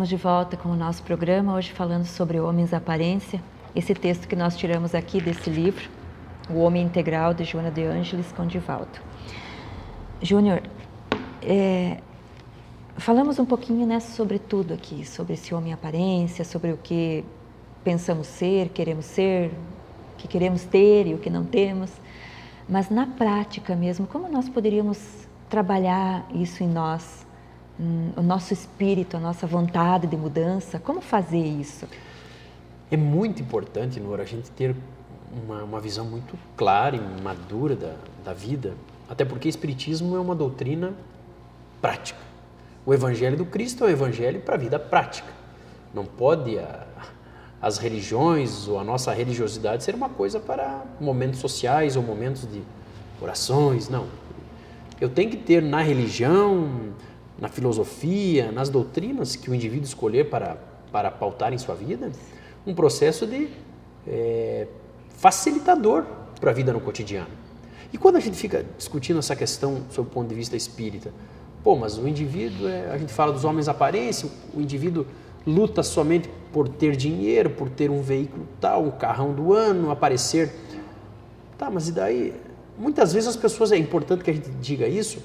Estamos de volta com o nosso programa, hoje falando sobre Homens à Aparência. Esse texto que nós tiramos aqui desse livro, O Homem Integral, de Joana de Ângeles com Divaldo. Júnior, falamos um pouquinho, né, sobre tudo aqui, sobre esse homem aparência, sobre o que pensamos ser, o que queremos ter e o que não temos. Mas na prática mesmo, como nós poderíamos trabalhar isso em nós, o nosso espírito, a nossa vontade de mudança? Como fazer isso? É muito importante, Nora, a gente ter uma visão muito clara e madura da vida, até porque o Espiritismo é uma doutrina prática. O Evangelho do Cristo é um evangelho para a vida prática. Não pode as religiões ou a nossa religiosidade ser uma coisa para momentos sociais ou momentos de orações, não. Eu tenho que ter na religião, na filosofia, nas doutrinas que o indivíduo escolher para pautar em sua vida, um processo de facilitador para a vida no cotidiano. E quando a gente fica discutindo essa questão sob o ponto de vista espírita, mas o indivíduo, a gente fala dos homens à aparência, o indivíduo luta somente por ter dinheiro, por ter um veículo tal, um carrão do ano, aparecer. Tá, mas e daí? Muitas vezes as pessoas, é importante que a gente diga isso,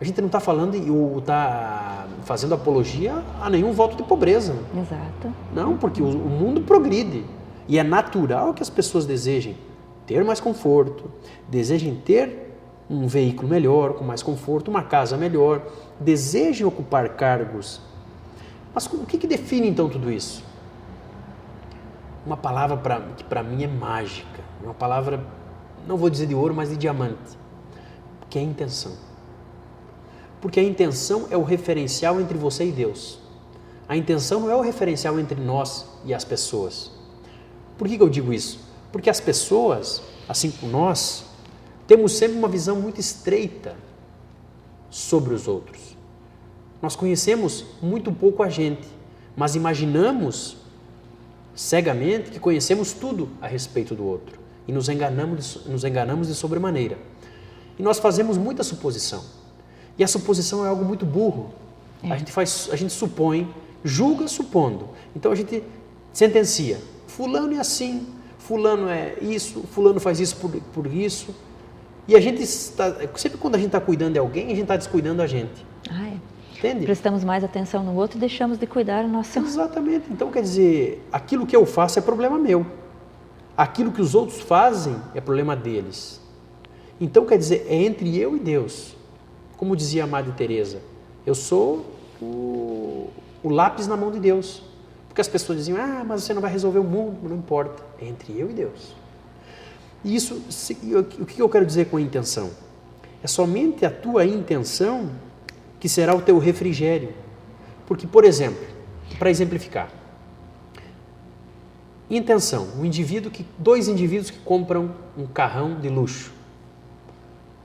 a gente não está falando ou está fazendo apologia a nenhum voto de pobreza. Exato. Não, porque o mundo progride e é natural que as pessoas desejem ter mais conforto, desejem ter um veículo melhor, com mais conforto, uma casa melhor, desejem ocupar cargos. Mas o que define então tudo isso? Uma palavra que para mim é mágica, uma palavra, não vou dizer de ouro, mas de diamante, que é a intenção. Porque a intenção é o referencial entre você e Deus. A intenção não é o referencial entre nós e as pessoas. Por que eu digo isso? Porque as pessoas, assim como nós, temos sempre uma visão muito estreita sobre os outros. Nós conhecemos muito pouco a gente, mas imaginamos cegamente que conhecemos tudo a respeito do outro e nos enganamos de sobremaneira. E nós fazemos muita suposição. E a suposição é algo muito burro. A gente supõe, julga supondo. Então a gente sentencia. Fulano é assim, fulano é isso, fulano faz isso por isso. E a gente sempre quando a gente está cuidando de alguém, a gente está descuidando da gente. Entende? Prestamos mais atenção no outro e deixamos de cuidar do nosso... Exatamente. Então, quer dizer, aquilo que eu faço é problema meu. Aquilo que os outros fazem é problema deles. Então, quer dizer, é entre eu e Deus. Como dizia a Madre Teresa, eu sou o lápis na mão de Deus. Porque as pessoas diziam, mas você não vai resolver o mundo. Não importa, é entre eu e Deus. E isso, o que eu quero dizer com intenção? É somente a tua intenção que será o teu refrigério. Porque, por exemplo, para exemplificar, intenção, dois indivíduos que compram um carrão de luxo.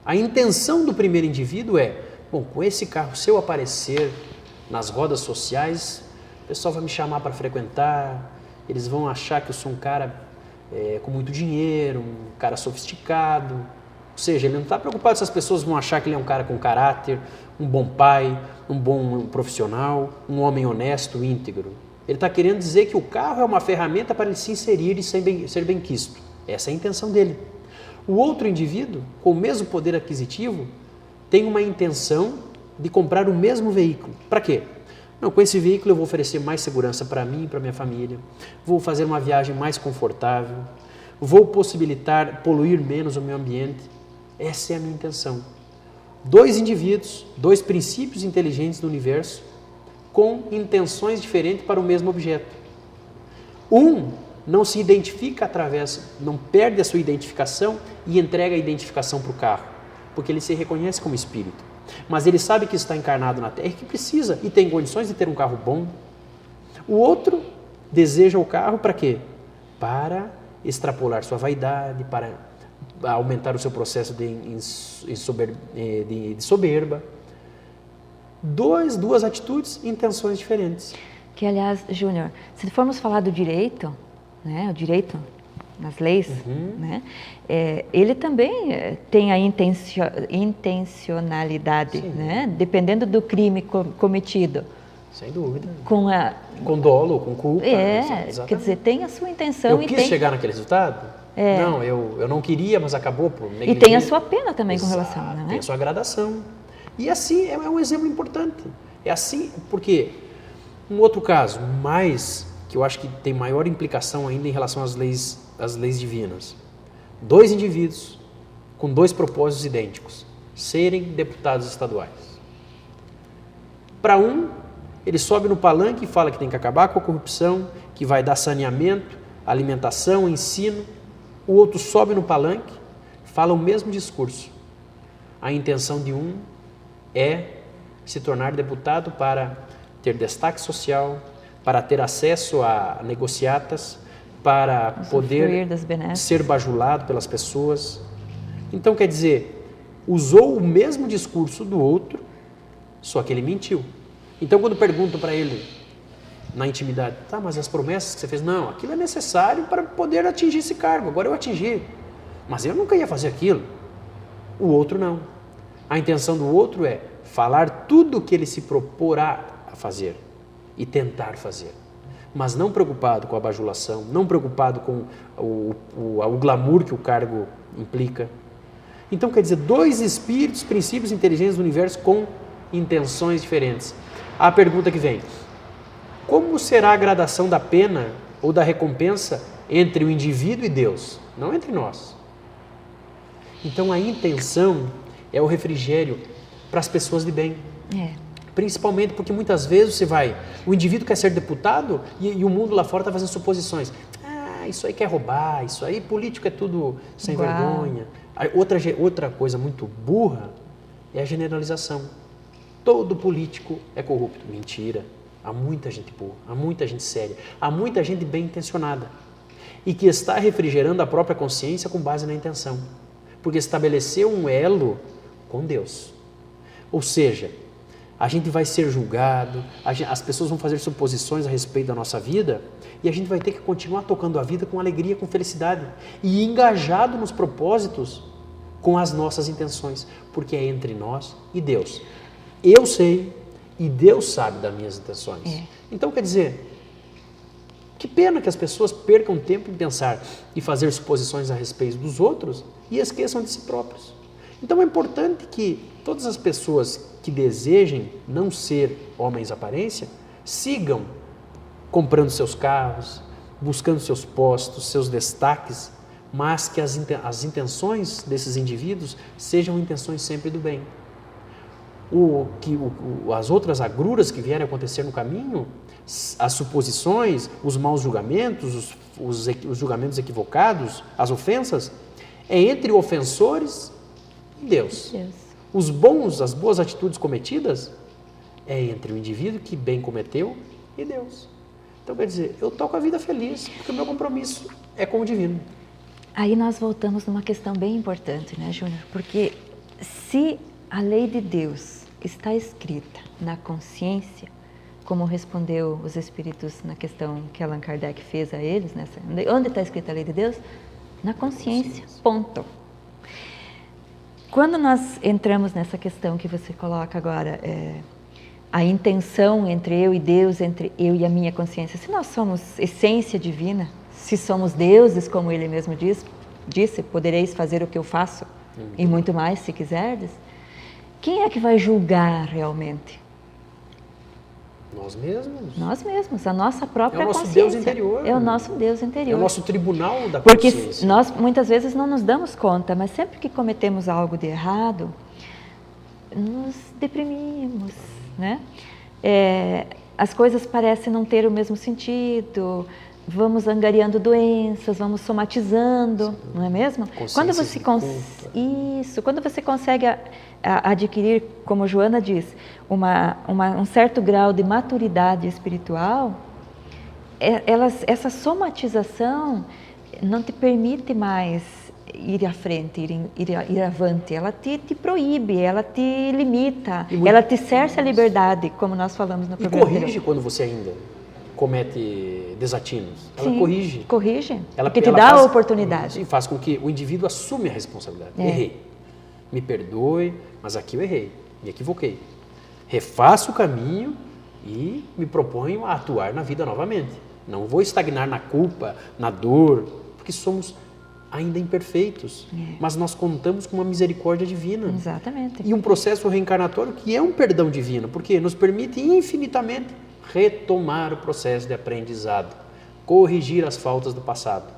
A intenção do primeiro indivíduo é, com esse carro, se eu aparecer nas rodas sociais, o pessoal vai me chamar para frequentar, eles vão achar que eu sou um cara com muito dinheiro, um cara sofisticado. Ou seja, ele não está preocupado se as pessoas vão achar que ele é um cara com caráter, um bom pai, um bom profissional, um homem honesto, íntegro. Ele está querendo dizer que o carro é uma ferramenta para ele se inserir e ser benquisto. Essa é a intenção dele. O outro indivíduo, com o mesmo poder aquisitivo, tem uma intenção de comprar o mesmo veículo. Para quê? Não, com esse veículo eu vou oferecer mais segurança para mim e para minha família, vou fazer uma viagem mais confortável, vou possibilitar poluir menos o meio ambiente. Essa é a minha intenção. Dois indivíduos, dois princípios inteligentes do universo, com intenções diferentes para o mesmo objeto. Um não se identifica não perde a sua identificação e entrega a identificação para o carro, porque ele se reconhece como espírito. Mas ele sabe que está encarnado na Terra e que precisa e tem condições de ter um carro bom. O outro deseja o carro para quê? Para extrapolar sua vaidade, para aumentar o seu processo de soberba. Duas atitudes e intenções diferentes. Que, aliás, Júnior, se formos falar do direito, né, o direito nas leis, né, ele também tem a intencionalidade, né, dependendo do crime cometido. Sem dúvida. Com dolo, com culpa. Quer dizer, tem a sua intenção. Eu quis chegar naquele resultado? Não, eu não queria, mas acabou por negligência. E tem a sua pena também com relação, não é? Tem a sua gradação. E assim, é um exemplo importante. É assim, porque um outro caso, que eu acho que tem maior implicação ainda em relação às leis divinas. 2 indivíduos com 2 propósitos idênticos, serem deputados estaduais. Para um, ele sobe no palanque e fala que tem que acabar com a corrupção, que vai dar saneamento, alimentação, ensino. O outro sobe no palanque, fala o mesmo discurso. A intenção de um é se tornar deputado para ter destaque social, para ter acesso a negociatas, para poder ser bajulado pelas pessoas. Então, quer dizer, usou o mesmo discurso do outro, só que ele mentiu. Então, quando perguntam para ele, na intimidade, tá, mas as promessas que você fez, não, aquilo é necessário para poder atingir esse cargo, agora eu atingi, mas eu nunca ia fazer aquilo. O outro não. A intenção do outro é falar tudo o que ele se proporá a fazer e tentar fazer, mas não preocupado com a bajulação, não preocupado com o glamour que o cargo implica. Então, quer dizer, 2 espíritos, princípios inteligentes do universo com intenções diferentes. A pergunta que vem: como será a gradação da pena ou da recompensa entre o indivíduo e Deus? Não entre nós. Então, a intenção é o refrigério para as pessoas de bem. Principalmente porque muitas vezes o indivíduo quer ser deputado e o mundo lá fora está fazendo suposições. Isso aí quer roubar, isso aí político é tudo sem vergonha. Outra coisa muito burra é a generalização. Todo político é corrupto. Mentira. Há muita gente boa, há muita gente séria, há muita gente bem intencionada e que está refrigerando a própria consciência com base na intenção, porque estabeleceu um elo com Deus. Ou seja, a gente vai ser julgado, as pessoas vão fazer suposições a respeito da nossa vida e a gente vai ter que continuar tocando a vida com alegria, com felicidade e engajado nos propósitos com as nossas intenções, porque é entre nós e Deus. Eu sei e Deus sabe das minhas intenções. Então, quer dizer, que pena que as pessoas percam tempo em pensar e fazer suposições a respeito dos outros e esqueçam de si próprios. Então, é importante que todas as pessoas que desejem não ser homens aparência, sigam comprando seus carros, buscando seus postos, seus destaques, mas que as intenções desses indivíduos sejam intenções sempre do bem. As outras agruras que vierem a acontecer no caminho, as suposições, os maus julgamentos, os julgamentos equivocados, as ofensas, é entre ofensores e Deus. As boas atitudes cometidas, é entre o indivíduo que bem cometeu e Deus. Então, quer dizer, eu toco a vida feliz, porque o meu compromisso é com o divino. Aí nós voltamos numa questão bem importante, né, Júnior? Porque se a lei de Deus está escrita na consciência, como respondeu os espíritos na questão que Allan Kardec fez a eles, onde está escrita a lei de Deus? Na consciência, ponto. Quando nós entramos nessa questão que você coloca agora, a intenção entre eu e Deus, entre eu e a minha consciência, se nós somos essência divina, se somos deuses, como ele mesmo disse, podereis fazer o que eu faço e muito mais se quiserdes. Quem é que vai julgar realmente? Nós mesmos. Nós mesmos, a nossa própria consciência. É o nosso Deus interior. É o nosso Deus interior. É o nosso tribunal da consciência. Porque nós muitas vezes não nos damos conta, mas sempre que cometemos algo de errado, nos deprimimos, né? As coisas parecem não ter o mesmo sentido, vamos angariando doenças, vamos somatizando, não é mesmo? Quando você consegue adquirir, como Joana diz, um certo grau de maturidade espiritual, essa somatização não te permite mais ir à frente, ir avante. Ela te proíbe, ela te limita, ela te cerca a liberdade, como nós falamos no programa. E corrige quando você ainda comete desatinos. Ela corrige. Porque te dá a oportunidade. E faz com que o indivíduo assume a responsabilidade. Errei. Me perdoe, mas aqui eu errei, me equivoquei. Refaço o caminho e me proponho a atuar na vida novamente. Não vou estagnar na culpa, na dor, porque somos ainda imperfeitos, mas nós contamos com uma misericórdia divina. Exatamente. E um processo reencarnatório que é um perdão divino, porque nos permite infinitamente retomar o processo de aprendizado, corrigir as faltas do passado.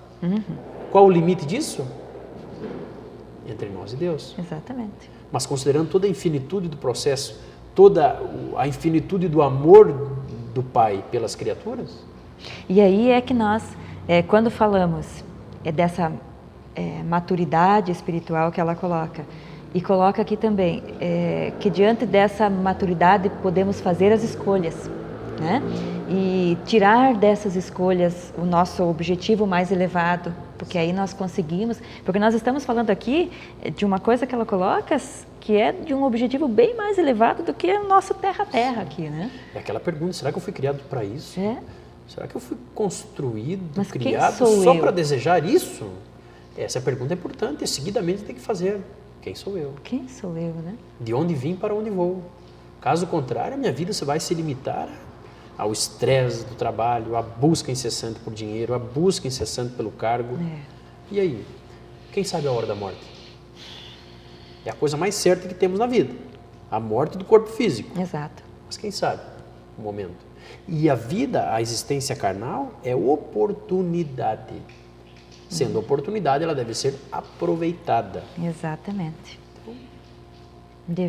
Qual o limite disso? Entre nós e Deus. Exatamente. Mas considerando toda a infinitude do processo, toda a infinitude do amor do Pai pelas criaturas. E aí é que nós, quando falamos dessa maturidade espiritual que ela coloca, e coloca aqui também, que diante dessa maturidade podemos fazer as escolhas, né? E tirar dessas escolhas o nosso objetivo mais elevado, porque aí nós conseguimos, porque nós estamos falando aqui de uma coisa que ela coloca que é de um objetivo bem mais elevado do que o nosso terra-terra aqui, né? É aquela pergunta, será que eu fui criado para isso? Será que eu fui construído, mas criado só para desejar isso? Essa pergunta é importante, seguidamente tem que fazer. Quem sou eu? Quem sou eu, né? De onde vim, para onde vou? Caso contrário, a minha vida vai se limitar ao estresse do trabalho, à busca incessante por dinheiro, à busca incessante pelo cargo. E aí? Quem sabe a hora da morte? É a coisa mais certa que temos na vida. A morte do corpo físico. Exato. Mas quem sabe o momento? E a vida, a existência carnal, é oportunidade. Sendo oportunidade, ela deve ser aproveitada. Exatamente.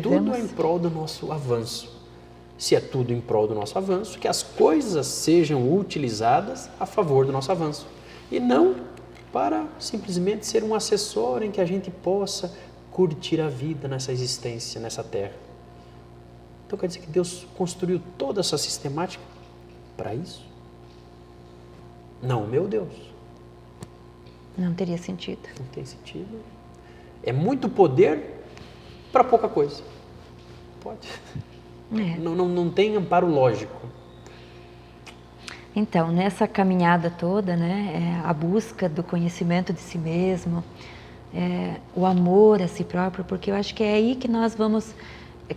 Tudo é em prol do nosso avanço. Se é tudo em prol do nosso avanço, que as coisas sejam utilizadas a favor do nosso avanço. E não para simplesmente ser um acessório em que a gente possa curtir a vida nessa existência, nessa terra. Então quer dizer que Deus construiu toda essa sistemática para isso? Não, meu Deus. Não teria sentido. Não tem sentido. É muito poder para pouca coisa. Pode. Não tem amparo lógico. Então, nessa caminhada toda, né, a busca do conhecimento de si mesmo, o amor a si próprio, porque eu acho que é aí que nós vamos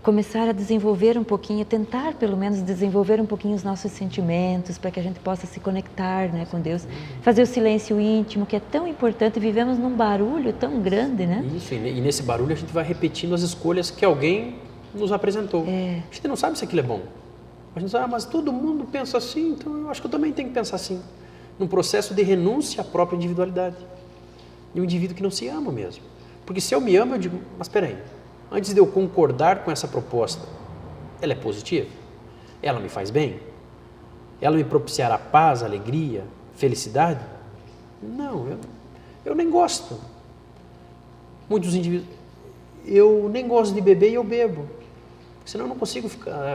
começar a desenvolver um pouquinho, tentar pelo menos desenvolver um pouquinho os nossos sentimentos, para que a gente possa se conectar, né, com Deus, fazer o silêncio íntimo, que é tão importante. Vivemos num barulho tão grande, né? Isso, e nesse barulho a gente vai repetindo as escolhas que alguém nos apresentou. A gente não sabe se aquilo é bom. A gente sabe, mas todo mundo pensa assim, então eu acho que eu também tenho que pensar assim. Num processo de renúncia à própria individualidade. E um indivíduo que não se ama mesmo. Porque se eu me amo, eu digo, mas espera aí, antes de eu concordar com essa proposta, ela é positiva? Ela me faz bem? Ela me propiciará paz, alegria, felicidade? Não, eu nem gosto. Muitos indivíduos, eu nem gosto de beber e eu bebo. Senão eu não consigo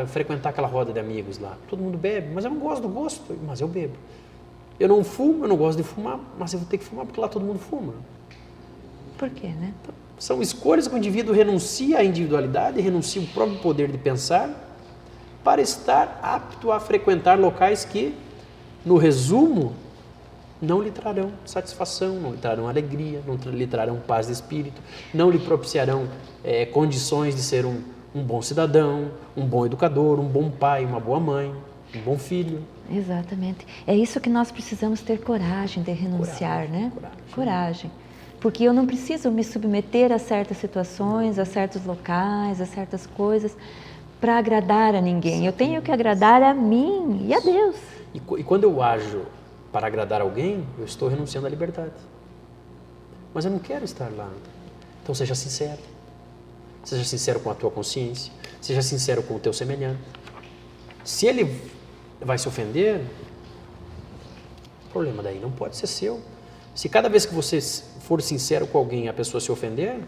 frequentar aquela roda de amigos lá. Todo mundo bebe, mas eu não gosto do gosto, mas eu bebo. Eu não fumo, eu não gosto de fumar, mas eu vou ter que fumar porque lá todo mundo fuma. Por quê, né? Então, são escolhas que o indivíduo renuncia à individualidade, renuncia ao próprio poder de pensar, para estar apto a frequentar locais que, no resumo, não lhe trarão satisfação, não lhe trarão alegria, não lhe trarão paz de espírito, não lhe propiciarão condições de ser um bom cidadão, um bom educador, um bom pai, uma boa mãe, um bom filho. Exatamente. É isso que nós precisamos ter coragem de renunciar, né? Coragem. Porque eu não preciso me submeter a certas situações, a certos locais, a certas coisas para agradar a ninguém. Eu tenho que agradar a mim e a Deus. E quando eu ajo para agradar alguém, eu estou renunciando à liberdade. Mas eu não quero estar lá. Então seja sincero. Seja sincero com a tua consciência. Seja sincero com o teu semelhante. Se ele vai se ofender, o problema daí não pode ser seu. Se cada vez que você for sincero com alguém a pessoa se ofender,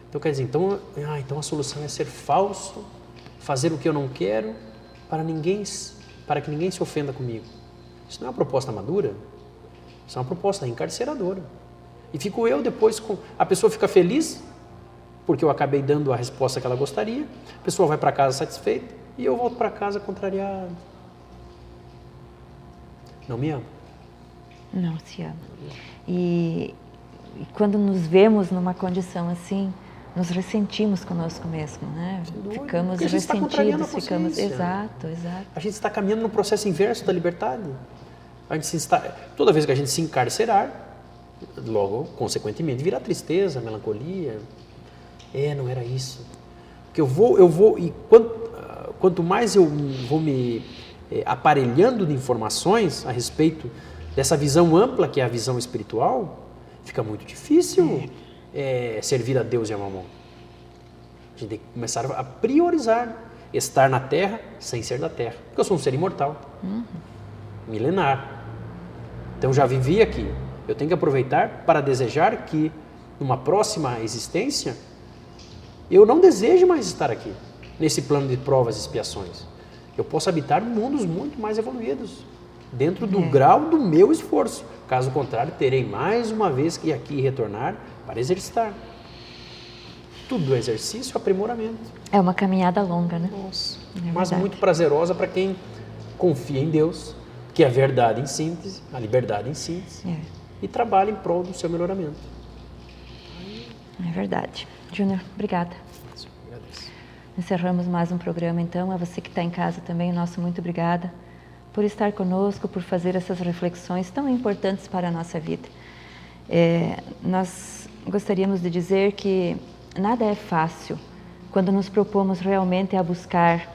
então quer dizer, então a solução é ser falso, fazer o que eu não quero para que ninguém se ofenda comigo. Isso não é uma proposta madura, isso é uma proposta encarceradora. E fico eu depois a pessoa fica feliz porque eu acabei dando a resposta que ela gostaria, a pessoa vai para casa satisfeita e eu volto para casa contrariado. Não me ama. Não se ama. E quando nos vemos numa condição assim, nos ressentimos conosco mesmo, né? Ficamos Porque a gente está contrariando a ressentidos, ficamos... consciência. Exato, exato. A gente está caminhando no processo inverso da liberdade. Toda vez que a gente se encarcerar, logo, consequentemente, virá tristeza, melancolia. Não era isso. Porque e quanto mais eu vou me aparelhando de informações a respeito dessa visão ampla que é a visão espiritual, fica muito difícil servir a Deus e a Mamon. A gente tem que começar a priorizar estar na Terra sem ser da Terra. Porque eu sou um ser imortal, milenar. Então já vivi aqui. Eu tenho que aproveitar para desejar que numa próxima existência eu não deseje mais estar aqui, nesse plano de provas e expiações. Eu posso habitar mundos muito mais evoluídos, dentro do grau do meu esforço. Caso contrário, terei mais uma vez que ir aqui retornar para exercitar. Tudo exercício, aprimoramento. É uma caminhada longa, né? Nossa. É Mas verdade. muito prazerosa para quem confia em Deus, que é a verdade em síntese, a liberdade em síntese, e trabalha em prol do seu melhoramento. É verdade. Júnior, obrigada. Agradeço. Encerramos mais um programa, então. A você que está em casa também, nosso muito obrigada por estar conosco, por fazer essas reflexões tão importantes para a nossa vida. Nós gostaríamos de dizer que nada é fácil quando nos propomos realmente a buscar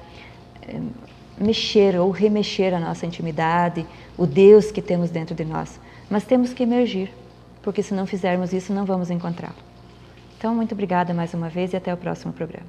mexer ou remexer a nossa intimidade, o Deus que temos dentro de nós. Mas temos que emergir, porque se não fizermos isso, não vamos encontrá-lo. Então, muito obrigada mais uma vez e até o próximo programa.